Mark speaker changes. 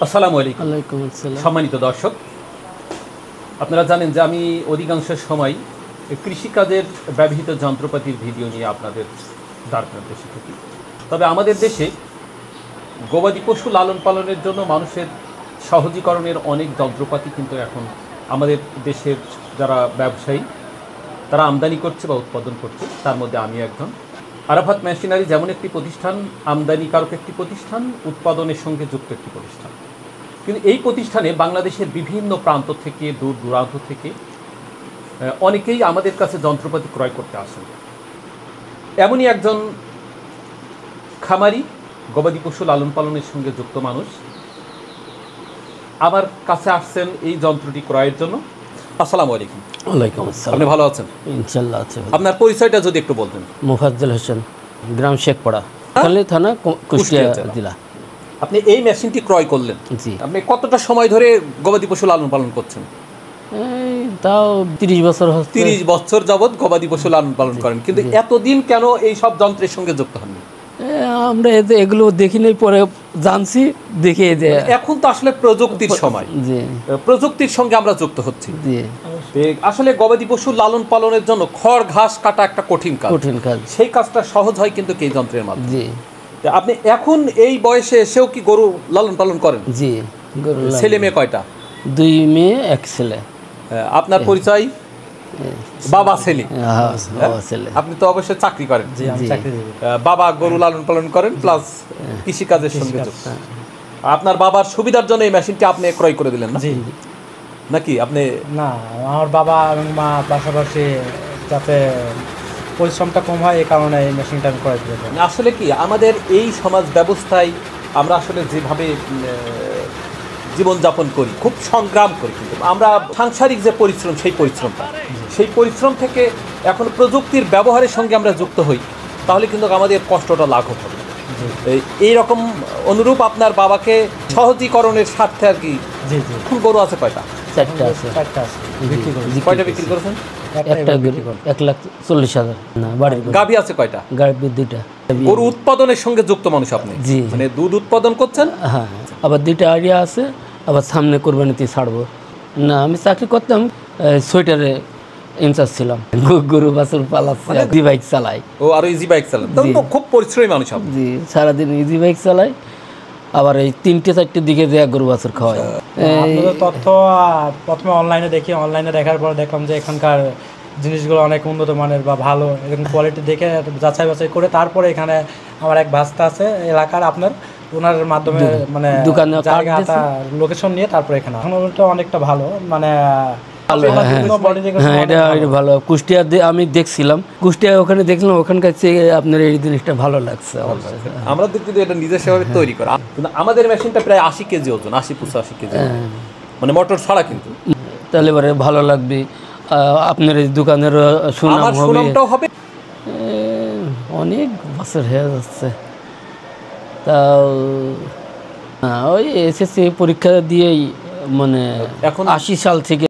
Speaker 1: আসসালামু আলাইকুম।
Speaker 2: ওয়ালাইকুম আসসালাম।
Speaker 1: সম্মানিত দর্শক, আপনারা জানেন যে আমি অধিকাংশ সময় কৃষিকাজের ব্যবহৃত যন্ত্রপাতির ভিডিও নিয়ে আপনাদের দ্বার প্রান্তে এসে থাকি। তবে আমাদের দেশে গবাদি পশু লালন পালনের জন্য মানুষের সহজীকরণের অনেক যন্ত্রপাতি কিন্তু এখন আমাদের দেশের যারা ব্যবসায়ী তারা আমদানি করছে বা উৎপাদন করছে। তার মধ্যে আমি একজন। আরাফাত মেশিনারি যেমন একটি প্রতিষ্ঠান, আমদানিকারক একটি প্রতিষ্ঠান, উৎপাদনের সঙ্গে যুক্ত একটি প্রতিষ্ঠান। কিন্তু এই প্রতিষ্ঠানে বাংলাদেশের বিভিন্ন প্রান্ত থেকে, দূর দূরান্ত থেকে অনেকেই আমাদের কাছে যন্ত্রপাতি ক্রয় করতে আসেন। এমনই একজন খামারি, গবাদি পশু লালন পালনের সঙ্গে যুক্ত মানুষ আমার কাছে আসছেন এই যন্ত্রটি ক্রয়ের জন্য। আসসালামু আলাইকুম।
Speaker 2: ওয়ালাইকুম আসসালাম।
Speaker 1: আপনি ভালো আছেন?
Speaker 2: ইনশাল্লাহ আছে।
Speaker 1: আপনার পরিচয়টা যদি একটু বলতেন।
Speaker 2: মোফাজ্জল হোসেন, গ্রাম শেখপাড়া, কালী থানা, কুষ্টিয়া জেলা।
Speaker 1: আপনি এই মেশিনটি ক্রয় করলেন,
Speaker 2: জি।
Speaker 1: আপনি কতটা সময় ধরে গবাদি পশু লালন পালন করছেন?
Speaker 2: এই তাও 30 বছর হচ্ছে।
Speaker 1: 30 বছর যাবৎ গবাদি পশু লালন পালন করেন, কিন্তু এতদিন কেন এই সব যন্ত্রের সঙ্গে যুক্ত হননি?
Speaker 2: আমরা এগুলো দেখি নাই, পরে জানছি, দেখে যে
Speaker 1: এখন তো আসলে প্রযুক্তির সময়,
Speaker 2: জি,
Speaker 1: প্রযুক্তির সঙ্গে আমরা যুক্ত হচ্ছি।
Speaker 2: জি।
Speaker 1: আসলে গবাদি পশু লালন পালনের জন্য খড় ঘাস কাটা একটা কঠিন কাজ, সেই কাজটা সহজ হয় কিন্তু এই যন্ত্রের মাধ্যমে।
Speaker 2: জি।
Speaker 1: আপনি এখন এই বয়সে এসেও কি গরু লালন পালন করেন?
Speaker 2: জি।
Speaker 1: ছেলে মেয়ে কয়টা?
Speaker 2: 2 মেয়ে 1 ছেলে।
Speaker 1: আপনার পরিচয়? বাবা ছেলে।
Speaker 2: ছেলে।
Speaker 1: আপনি তো অবশ্যই চাকরি করেন। বাবা গরু লালন পালন করেন প্লাস কৃষিকাজের সঙ্গে যুক্ত। আপনার বাবার সুবিধার জন্য এই মেশিনটি আপনি ক্রয় করে দিলেন না?
Speaker 3: জি।
Speaker 1: নাকি আপনি?
Speaker 3: না, আমার বাবা এবং মা পাশাপাশি যাতে পরিশ্রমটা কম হয় এই কারণে এই মেশিনটা আমি ক্রয় করেছি।
Speaker 1: আসলে কি আমাদের এই সমাজ ব্যবস্থায় আমরা আসলে যেভাবে জীবনযাপন করি, খুব সংগ্রাম করি, কিন্তু আমরা সাংসারিক যে পরিশ্রম, সেই পরিশ্রম থেকে এখন প্রযুক্তির ব্যবহারের সঙ্গে আমরা যুক্ত হই, তাহলে কিন্তু আমাদের কষ্টটা লাঘব হবে। এইরকম অনুরূপ আপনার বাবাকে সহজীকরণের স্বার্থে আর কি।
Speaker 3: জি জি।
Speaker 1: গরু আছে কয়টা?
Speaker 2: 4টা আছে।
Speaker 3: 4টা আছে।
Speaker 1: কয়টা বিক্রি করেছেন?
Speaker 2: একটা 1,40,000। না, বাড়ির
Speaker 1: গাভী আছে কয়টা?
Speaker 2: গাভী 2টা।
Speaker 1: গরু উৎপাদনের সঙ্গে যুক্ত মানুষ আপনি?
Speaker 2: জি।
Speaker 1: মানে দুধ উৎপাদন করছেন?
Speaker 2: হ্যাঁ, আবার 2টা আইডিয়া আছে, আবার সামনে কোরবানিতে ছাড়বো। না, আমি চাকরি করতাম, সোয়েটারে ইনচার্জ ছিলাম। গরু বাছুর পালাচ্ছি, ইজি বাইক চালাই।
Speaker 1: ও, আর ইজি বাইক চালান? খুব পরিশ্রমী মানুষ আপনি।
Speaker 2: জি, সারাদিন ইজি বাইক চালাই, আবার এই 3টে-4টের দিকে যে গরু বাছুর খাওয়াই।
Speaker 3: আপনাদের তথ্য প্রথমে অনলাইনে দেখি, অনলাইনে দেখার পর দেখলাম যে এখানকার জিনিসগুলো অনেক উন্নত মানের বা ভালো, এরকম কোয়ালিটি দেখে যাচাই বাছাই করে তারপরে এখানে আমার এক ভাস্তা আছে এলাকার, আপনার ওনার মাধ্যমে মানে
Speaker 2: দোকানে
Speaker 3: জায়গাটা লোকেশন নিয়ে তারপরে এখানে এখন অনেকটা ভালো, মানে
Speaker 2: হ্যাঁ, এটা ভালো। কুষ্টিয়া আমি দেখছিলাম, কুষ্টিয়া ওখানে দেখলাম, ওখানকার চেয়ে আপনার এই জিনিসটা ভালো লাগছে।
Speaker 1: আমরা কিন্তু এটা নিজের সেভাবে তৈরি করা, কিন্তু আমাদের মেশিনটা প্রায় 80 কেজি ওজন, 80-85 কেজি, মানে মোটর ছাড়া। কিন্তু
Speaker 2: তাহলে এবারে ভালো লাগবে, আপনার এই দোকানের সুনাম হবে। অনেক বছর হয়ে যাচ্ছে, তাও ওই এসএসসি পরীক্ষা দিয়েই, মানে এখন 80 সাল থেকে